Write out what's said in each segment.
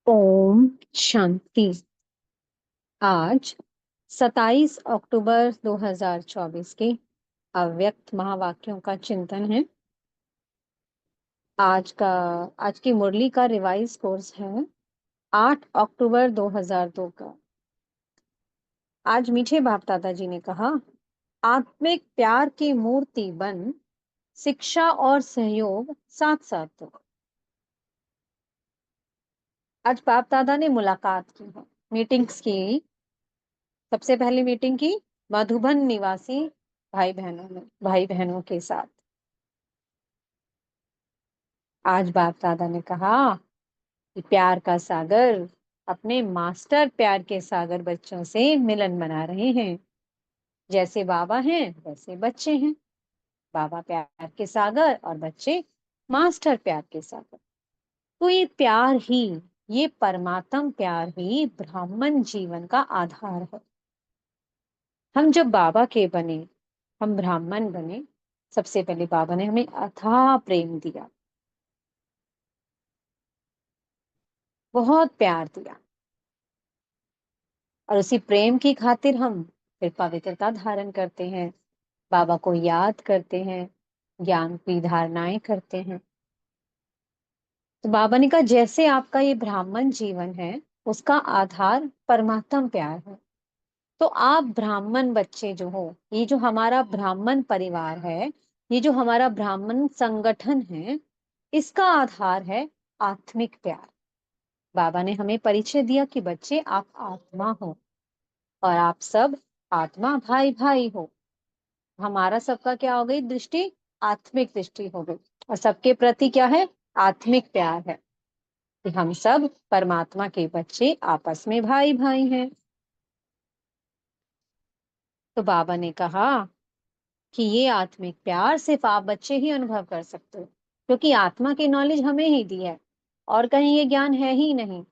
ओम शांति। आज 27 अक्टूबर 2024 के अव्यक्त महावाक्यों का चिंतन है। आज का आज की मुरली का रिवाइज कोर्स है 8 अक्टूबर 2002 का। आज मीठे बाप दादाजी ने कहा, आत्मिक प्यार की मूर्ति बन, शिक्षा और सहयोग साथ साथ दो। आज बाप दादा ने मुलाकात की है, मीटिंग्स की। सबसे पहली मीटिंग की मधुबन निवासी भाई बहनों के साथ। आज बाप दादा ने कहा कि प्यार का सागर अपने मास्टर प्यार के सागर बच्चों से मिलन बना रहे हैं। जैसे बाबा हैं वैसे बच्चे हैं। बाबा प्यार के सागर और बच्चे मास्टर प्यार के सागर। तो ये परमात्म प्यार ही ब्राह्मण जीवन का आधार है। हम जब बाबा के बने, हम ब्राह्मण बने, सबसे पहले बाबा ने हमें अथाह प्रेम दिया, बहुत प्यार दिया। और उसी प्रेम की खातिर हम फिर पवित्रता धारण करते हैं, बाबा को याद करते हैं, ज्ञान की धारणाएं करते हैं। तो बाबा ने कहा, जैसे आपका ये ब्राह्मण जीवन है, उसका आधार परमात्म प्यार है। तो आप ब्राह्मण बच्चे जो हो, ये जो हमारा ब्राह्मण परिवार है, ये जो हमारा ब्राह्मण संगठन है, इसका आधार है आत्मिक प्यार। बाबा ने हमें परिचय दिया कि बच्चे आप आत्मा हो और आप सब आत्मा भाई भाई हो। हमारा सबका क्या हो गई दृष्टि? आत्मिक दृष्टि हो गई। और सबके प्रति क्या है? आत्मिक प्यार है कि हम सब परमात्मा के बच्चे आपस में भाई भाई हैं। तो बाबा ने कहा कि ये आत्मिक प्यार सिर्फ आप बच्चे ही अनुभव कर सकते हो, क्योंकि आत्मा की नॉलेज हमें ही दी है और कहीं ये ज्ञान है ही नहीं।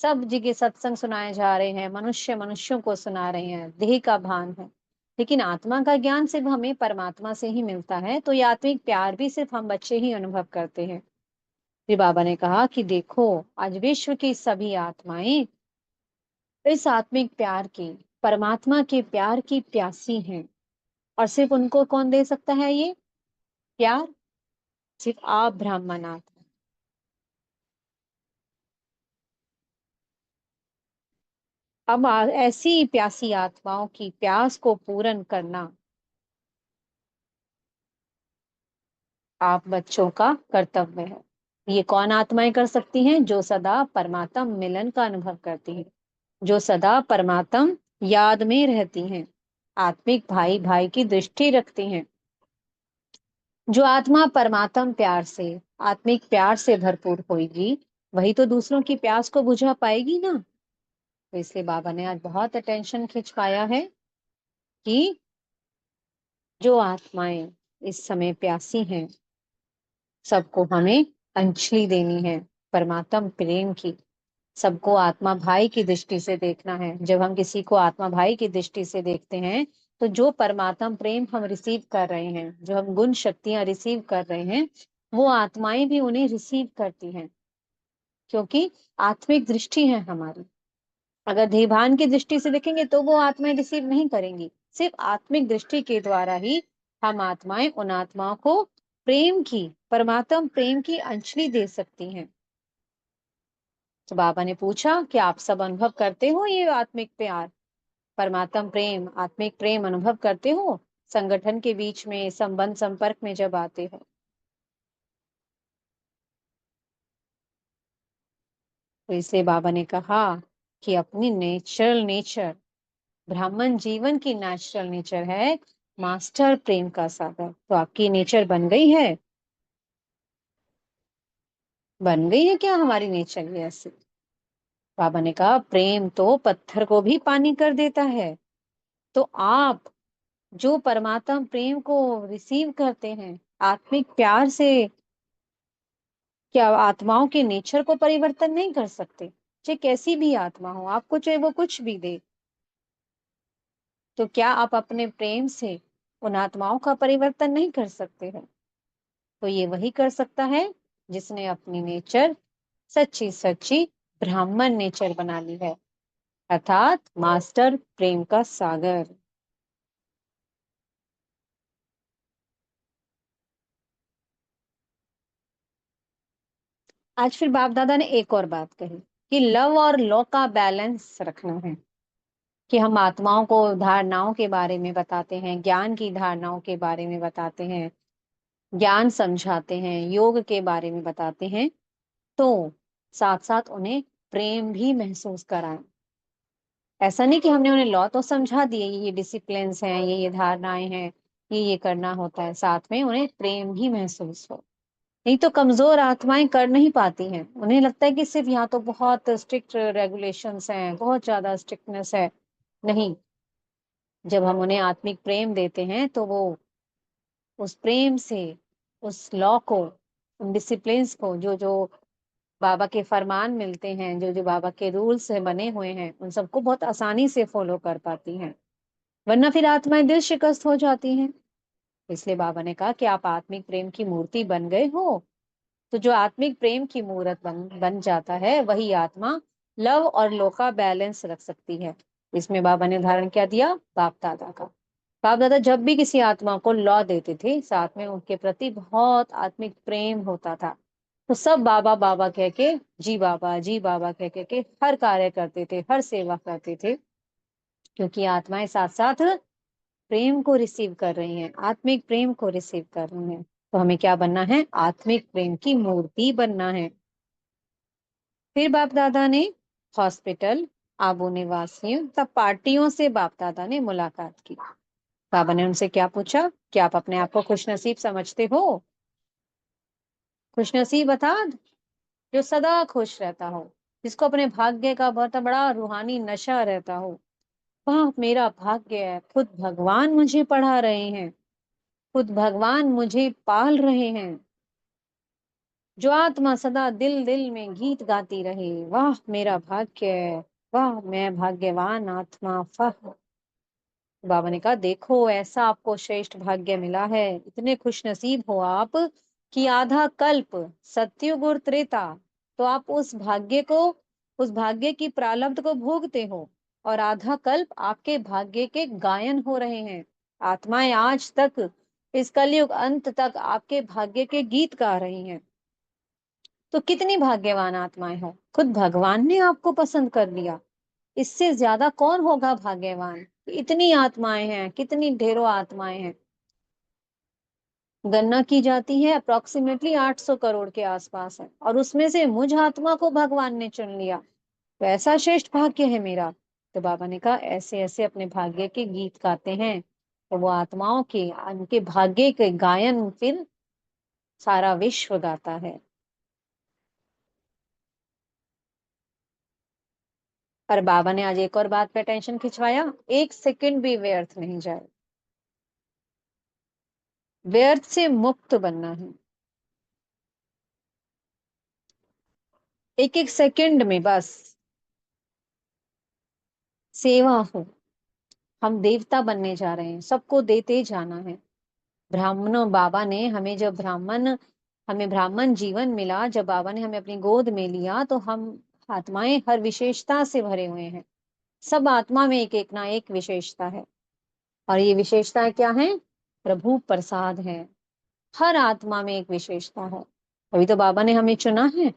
सब जगह सत्संग सुनाए जा रहे हैं, मनुष्य मनुष्यों को सुना रहे हैं, देह का भान है, लेकिन आत्मा का ज्ञान सिर्फ हमें परमात्मा से ही मिलता है। तो ये आत्मिक प्यार भी सिर्फ हम बच्चे ही अनुभव करते हैं। फिर बाबा ने कहा कि देखो, आज विश्व की सभी आत्माएं इस आत्मिक प्यार की, परमात्मा के प्यार की प्यासी हैं। और सिर्फ उनको कौन दे सकता है ये प्यार? सिर्फ आप ब्राह्मण आत्मा। अब ऐसी प्यासी आत्माओं की प्यास को पूर्ण करना आप बच्चों का कर्तव्य है। ये कौन आत्माएं कर सकती हैं? जो सदा परमात्म मिलन का अनुभव करती हैं, जो सदा परमात्म याद में रहती हैं, आत्मिक भाई भाई की दृष्टि रखती हैं। जो आत्मा परमात्म प्यार से, आत्मिक प्यार से भरपूर होगी, वही तो दूसरों की प्यास को बुझा पाएगी ना। तो इसलिए बाबा ने आज बहुत अटेंशन खिंचवाया है कि जो आत्माएं इस समय प्यासी हैं, सबको हमें अंजलि देनी है परमात्म प्रेम की। सबको आत्मा भाई की दृष्टि से देखना है। जब हम किसी को आत्मा भाई की दृष्टि से देखते हैं, तो जो परमात्म प्रेम हम रिसीव कर रहे हैं, जो हम गुण शक्तियां रिसीव कर रहे हैं, वो आत्माएं भी उन्हें रिसीव करती हैं, क्योंकि आत्मिक दृष्टि है हमारी। अगर देहभान की दृष्टि से देखेंगे तो वो आत्माएं रिसीव नहीं करेंगी। सिर्फ आत्मिक दृष्टि के द्वारा ही हम आत्माएं उन आत्माओं को प्रेम की, परमात्म प्रेम की अंजलि दे सकती हैं। तो बाबा ने पूछा कि आप सब अनुभव करते हो ये आत्मिक प्यार, परमात्म प्रेम, आत्मिक प्रेम अनुभव करते हो संगठन के बीच में, संबंध संपर्क में जब आते हो? तो इसलिए बाबा ने कहा कि अपनी नेचर, ब्राह्मण जीवन की नेचुरल नेचर है मास्टर प्रेम का सागर। तो आपकी नेचर बन गई है? बन गई है क्या हमारी नेचर ये ऐसी? बाबा ने कहा, प्रेम तो पत्थर को भी पानी कर देता है। तो आप जो परमात्मा प्रेम को रिसीव करते हैं आत्मिक प्यार से, क्या आत्माओं के नेचर को परिवर्तन नहीं कर सकते? चाहे कैसी भी आत्मा हो आपको, चाहे वो कुछ भी दे, तो क्या आप अपने प्रेम से उन आत्माओं का परिवर्तन नहीं कर सकते हैं? तो ये वही कर सकता है जिसने अपनी नेचर सच्ची सच्ची ब्राह्मण नेचर बना ली है, अर्थात मास्टर प्रेम का सागर। आज फिर बाप दादा ने एक और बात कही कि लव और लॉ का बैलेंस रखना है, कि हम आत्माओं को धारणाओं के बारे में बताते हैं, ज्ञान की धारणाओं के बारे में बताते हैं, ज्ञान समझाते हैं, योग के बारे में बताते हैं, तो साथ साथ उन्हें प्रेम भी महसूस कराएं। ऐसा नहीं कि हमने उन्हें लॉ तो समझा दिए, ये डिसिप्लिन हैं, ये धारणाएं हैं, ये करना होता है, साथ में उन्हें प्रेम भी महसूस हो। नहीं तो कमजोर आत्माएं कर नहीं पाती हैं, उन्हें लगता है कि सिर्फ यहाँ तो बहुत स्ट्रिक्ट रेगुलेशंस हैं, बहुत ज्यादा स्ट्रिक्टनेस है। नहीं, जब हम उन्हें आत्मिक प्रेम देते हैं तो वो उस प्रेम से उस लॉ को, उन डिसिप्लिन्स को, जो जो बाबा के फरमान मिलते हैं, जो जो बाबा के रूल्स से बने हुए हैं, उन सबको बहुत आसानी से फॉलो कर पाती हैं। वरना फिर आत्माएं दिल शिकस्त हो जाती हैं। इसलिए बाबा ने कहा कि आप आत्मिक प्रेम की मूर्ति बन गए हो, तो जो आत्मिक प्रेम की मूर्त बन जाता है, वही आत्मा लव और लो का बैलेंस रख सकती है। इसमें बाबा ने उदाहरण क्या दिया, बाप दादा का। बाप दादा जब भी किसी आत्मा को लौ देते थे, साथ में उनके प्रति बहुत आत्मिक प्रेम होता था, तो सब बाबा बाबा कह के, जी बाबा जी बाबा कह के हर कार्य करते थे, हर सेवा करते थे, क्योंकि आत्माएं साथ साथ प्रेम को रिसीव कर रही हैं, आत्मिक प्रेम को रिसीव कर रही हैं। तो हमें क्या बनना है, आत्मिक प्रेम की मूर्ति बनना है। फिर बाप दादा ने हॉस्पिटल, आबू निवासियों तब पार्टियों से बाप दादा ने मुलाकात की। बाबा ने उनसे क्या पूछा, क्या आप अपने आप को खुशनसीब समझते हो? खुशनसीब अर्थात जो सदा खुश रहता हो, जिसको अपने भाग्य का बहुत बड़ा रूहानी नशा रहता हो। वाह मेरा भाग्य है, खुद भगवान मुझे पढ़ा रहे हैं, खुद भगवान मुझे पाल रहे हैं। जो आत्मा सदा दिल दिल में गीत गाती रहे, वाह मेरा भाग्य है, वाह मैं भाग्यवान आत्मा, वाह। बाबा ने कहा देखो, ऐसा आपको श्रेष्ठ भाग्य मिला है, इतने खुश नसीब हो आप कि आधा कल्प, सतयुग और त्रेता, तो आप उस भाग्य को, उस भाग्य की प्रारब्ध को भोगते हो, और आधा कल्प आपके भाग्य के गायन हो रहे हैं। आत्माएं आज तक, इस कलयुग अंत तक आपके भाग्य के गीत गा रही हैं। तो कितनी भाग्यवान आत्माएं हो, खुद भगवान ने आपको पसंद कर लिया। इससे ज्यादा कौन होगा भाग्यवान? इतनी आत्माएं हैं, कितनी ढेरों आत्माएं हैं। गणना की जाती है अप्रोक्सीमेटली 800 करोड़ के आसपास है, और उसमें से मुझ आत्मा को भगवान ने चुन लिया। तो ऐसा श्रेष्ठ भाग्य है मेरा। तो बाबा ने कहा ऐसे ऐसे अपने भाग्य के गीत गाते हैं, तो वो आत्माओं के, उनके भाग्य के गायन फिर सारा विश्व गाता है। पर बाबा ने आज एक और बात पे अटेंशन खिंचवाया, एक सेकंड भी व्यर्थ नहीं जाए, व्यर्थ से मुक्त बनना है। एक एक सेकंड में बस सेवा हो। हम देवता बनने जा रहे हैं, सबको देते जाना है। ब्राह्मणों, बाबा ने हमें जब हमें ब्राह्मण जीवन मिला, जब बाबा ने हमें अपनी गोद में लिया, तो हम आत्माएं हर विशेषता से भरे हुए हैं। सब आत्मा में एक एक ना एक विशेषता है, और ये विशेषताएं क्या है? प्रभु प्रसाद है। हर आत्मा में एक विशेषता है, अभी तो बाबा ने हमें चुना है।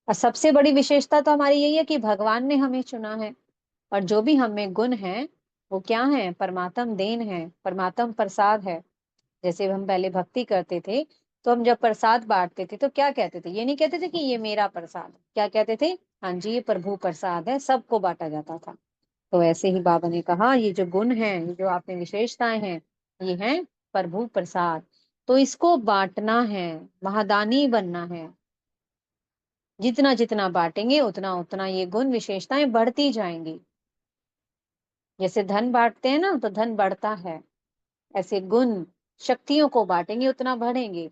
और सबसे बड़ी विशेषता तो हमारी यही है कि भगवान ने हमें चुना है। और जो भी हमें गुण है, वो क्या है? परमात्म देन है, परमात्म प्रसाद है। जैसे हम पहले भक्ति करते थे, तो हम जब प्रसाद बांटते थे तो क्या कहते थे? ये नहीं कहते थे कि ये मेरा प्रसाद, क्या कहते थे? हाँ जी, ये प्रभु प्रसाद है, सबको बांटा जाता था। तो ऐसे ही बाबा ने कहा ये जो गुण है, ये जो आप में विशेषताएं हैं, ये हैं प्रभु प्रसाद। तो इसको बांटना है, महादानी बनना है। जितना जितना बांटेंगे, उतना उतना ये गुण विशेषताएं बढ़ती जाएंगी। जैसे धन बांटते हैं ना, तो धन बढ़ता है, ऐसे गुण शक्तियों को बांटेंगे उतना बढ़ेंगे।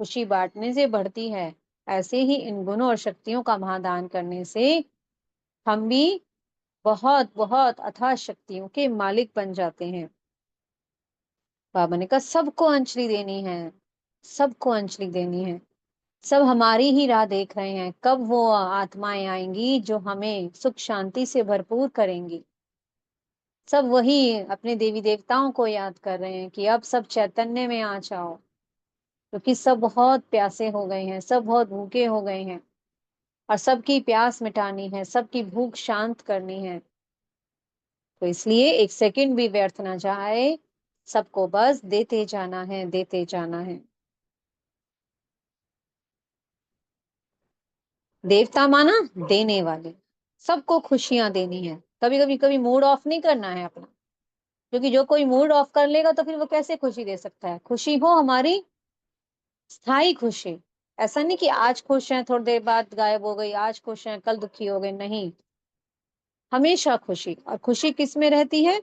खुशी बांटने से बढ़ती है, ऐसे ही इन गुणों और शक्तियों का महादान करने से हम भी बहुत बहुत अथाह शक्तियों के मालिक बन जाते हैं। बाबा ने कहा सबको अंजलि देनी है, सबको अंजलि देनी है। सब हमारी ही राह देख रहे हैं, कब वो आत्माएं आएंगी जो हमें सुख शांति से भरपूर करेंगी। सब वही अपने देवी देवताओं को याद कर रहे हैं कि अब सब चैतन्य में आ जाओ, क्योंकि सब बहुत प्यासे हो गए हैं, सब बहुत भूखे हो गए हैं, और सबकी प्यास मिटानी है, सबकी भूख शांत करनी है। तो इसलिए एक सेकंड भी व्यर्थ ना जाए, सबको बस देते जाना है, देते जाना है। देवता माना देने वाले, सबको खुशियां देनी है। कभी कभी कभी मूड ऑफ नहीं करना है अपना, क्योंकि जो कोई मूड ऑफ कर लेगा तो फिर वो कैसे खुशी दे सकता है। खुशी हो हमारी स्थायी खुशी, ऐसा नहीं कि आज खुश हैं थोड़ी देर बाद गायब हो गई, आज खुश हैं कल दुखी हो गए, नहीं। हमेशा खुशी। और खुशी किस में रहती है?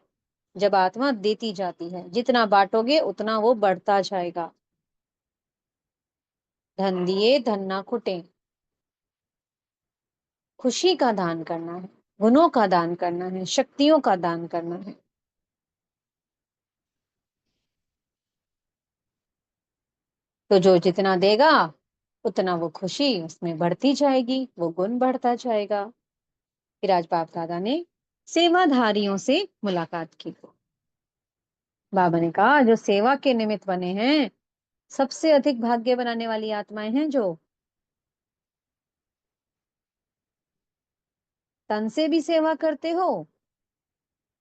जब आत्मा देती जाती है, जितना बांटोगे उतना वो बढ़ता जाएगा। धन दिए धन ना खुटे, खुशी का दान करना है, गुणों का दान करना है, शक्तियों का दान करना है। तो जो जितना देगा उतना वो खुशी उसमें बढ़ती जाएगी, वो गुण बढ़ता जाएगा। फिर आज बाप दादा ने सेवाधारियों से मुलाकात की। बाबा ने कहा जो सेवा के निमित्त बने हैं, सबसे अधिक भाग्य बनाने वाली आत्माएं हैं जो तन से भी सेवा करते हो,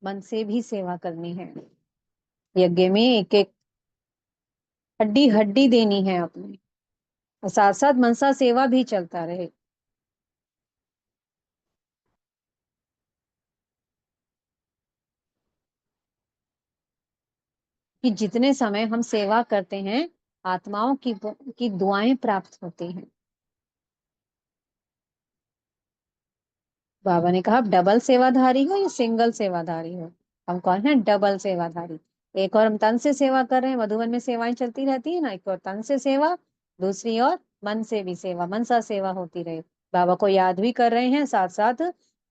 मन से भी सेवा करनी है। यज्ञ में एक एक हड्डी हड्डी देनी है अपने, और साथ साथ मनसा सेवा भी चलता रहे। कि जितने समय हम सेवा करते हैं, आत्माओं की दुआएं प्राप्त होती हैं। बाबा ने कहा आप डबल सेवाधारी हो या सिंगल सेवाधारी हो? हम कौन है? डबल सेवाधारी। एक और हम तन से सेवा कर रहे हैं, मधुबन में सेवाएं चलती रहती है ना, एक और तन से सेवा, दूसरी और मन से भी सेवा, मनसा सेवा होती रहे। बाबा को याद भी कर रहे हैं, साथ साथ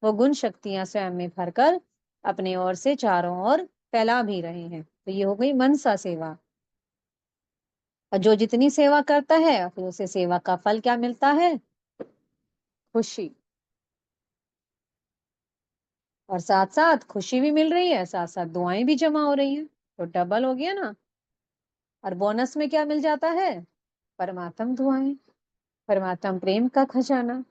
वो गुण शक्तियां स्वयं में भरकर अपने ओर से चारों ओर फैला भी रहे हैं। तो ये हो गई मनसा सेवा। और जो जितनी सेवा करता है फिर उसे सेवा का फल क्या मिलता है? खुशी। और साथ साथ खुशी भी मिल रही है, साथ साथ दुआएं भी जमा हो रही हैं, तो डबल हो गया ना। और बोनस में क्या मिल जाता है? परमात्म दुआएं, परमात्म प्रेम का खजाना।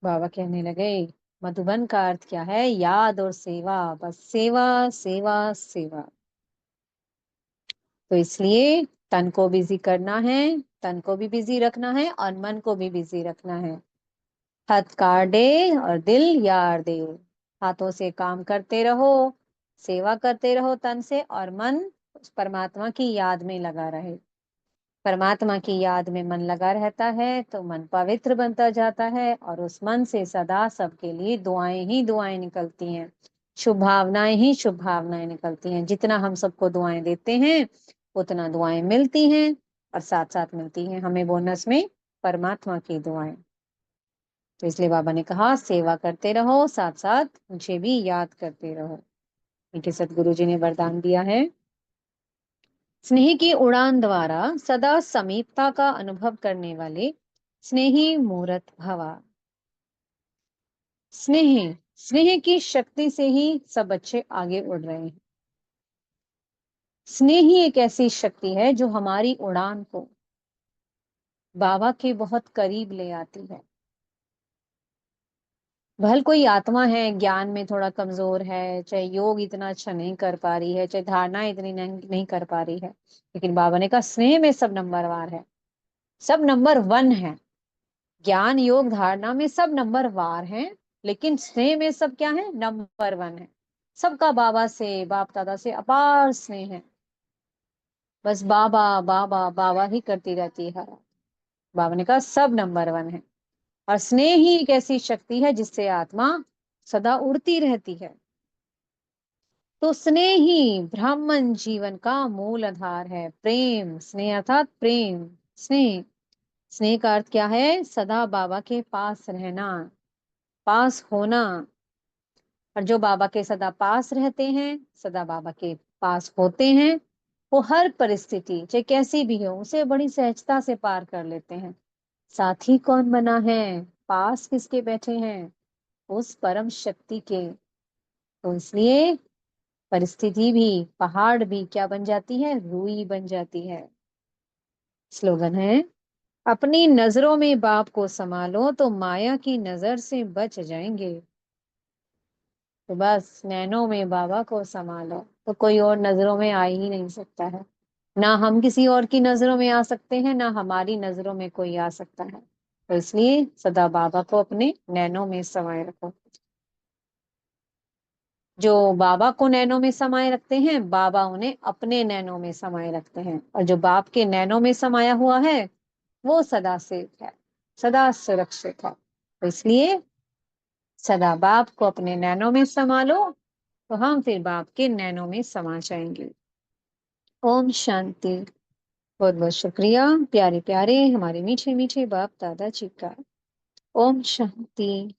बाबा कहने लगे मधुबन का अर्थ क्या है? याद और सेवा, बस सेवा सेवा सेवा। तो इसलिए तन को बिजी करना है, तन को भी बिजी रखना है और मन को भी बिजी रखना है। हाथ काटे और दिल यार दे। हाथों से काम करते रहो, सेवा करते रहो तन से, और मन उस परमात्मा की याद में लगा रहे। परमात्मा की याद में मन लगा रहता है तो मन पवित्र बनता जाता है, और उस मन से सदा सबके लिए दुआएं ही दुआएं निकलती हैं, शुभ भावनाएं ही शुभ भावनाएं निकलती हैं। जितना हम सबको दुआएं देते हैं उतना दुआएं मिलती हैं, और साथ साथ मिलती हैं हमें बोनस में परमात्मा की दुआएं। तो इसलिए बाबा ने कहा सेवा करते रहो, साथ साथ मुझे भी याद करते रहो। मीठे सदगुरु जी ने वरदान दिया है, स्नेह की उड़ान द्वारा सदा समीपता का अनुभव करने वाले स्नेही मूरत भवा। स्नेह, स्नेह की शक्ति से ही सब बच्चे आगे उड़ रहे हैं। स्नेह ही एक ऐसी शक्ति है जो हमारी उड़ान को बाबा के बहुत करीब ले आती है। भल कोई आत्मा है ज्ञान में थोड़ा कमजोर है, चाहे योग इतना अच्छा नहीं कर पा रही है, चाहे धारणा इतनी नहीं कर पा रही है, लेकिन बाबा ने कहा स्नेह में सब नंबर वार है, सब नंबर वन है। ज्ञान योग धारणा में सब नंबर वार हैं, लेकिन स्नेह में सब क्या है? नंबर वन है। सबका बाबा से, बाप दादा से अपार स्नेह है। बस बाबा बाबा बाबा ही करती रहती है। बाबा ने कहा सब नंबर वन है। और स्नेह ही एक ऐसी शक्ति है जिससे आत्मा सदा उड़ती रहती है। तो स्नेह ही ब्राह्मण जीवन का मूल आधार है। प्रेम, स्नेह अर्थात प्रेम, स्नेह। स्नेह का अर्थ क्या है? सदा बाबा के पास रहना, पास होना। और जो बाबा के सदा पास रहते हैं, सदा बाबा के पास होते हैं, वो हर परिस्थिति चाहे कैसी भी हो उसे बड़ी सहजता से पार कर लेते हैं। साथी कौन बना है, पास किसके बैठे हैं, उस परम शक्ति के। तो इसलिए परिस्थिति भी, पहाड़ भी क्या बन जाती है, रूई बन जाती है। स्लोगन है, अपनी नजरों में बाप को संभालो तो माया की नजर से बच जाएंगे। तो बस नैनों में बाबा को संभालो तो कोई और नजरों में आ ही नहीं सकता है। ना हम किसी और की नजरों में आ सकते हैं, ना हमारी नजरों में कोई आ सकता है। तो इसलिए सदा बाबा को अपने नैनों में समाये रखो। जो बाबा को नैनों में समाये रखते हैं, बाबा उन्हें अपने नैनों में समाये रखते हैं। और जो बाप के नैनों में समाया हुआ है वो सदा सेफ है, सदा सुरक्षित है। तो इसलिए सदा बाप को अपने नैनों में संभालो तो हम फिर बाप के नैनों में समा जाएंगे। ओम शांति। बहुत बहुत शुक्रिया प्यारे प्यारे हमारे मीठे मीठे बाप दादा जी का। ओम शांति।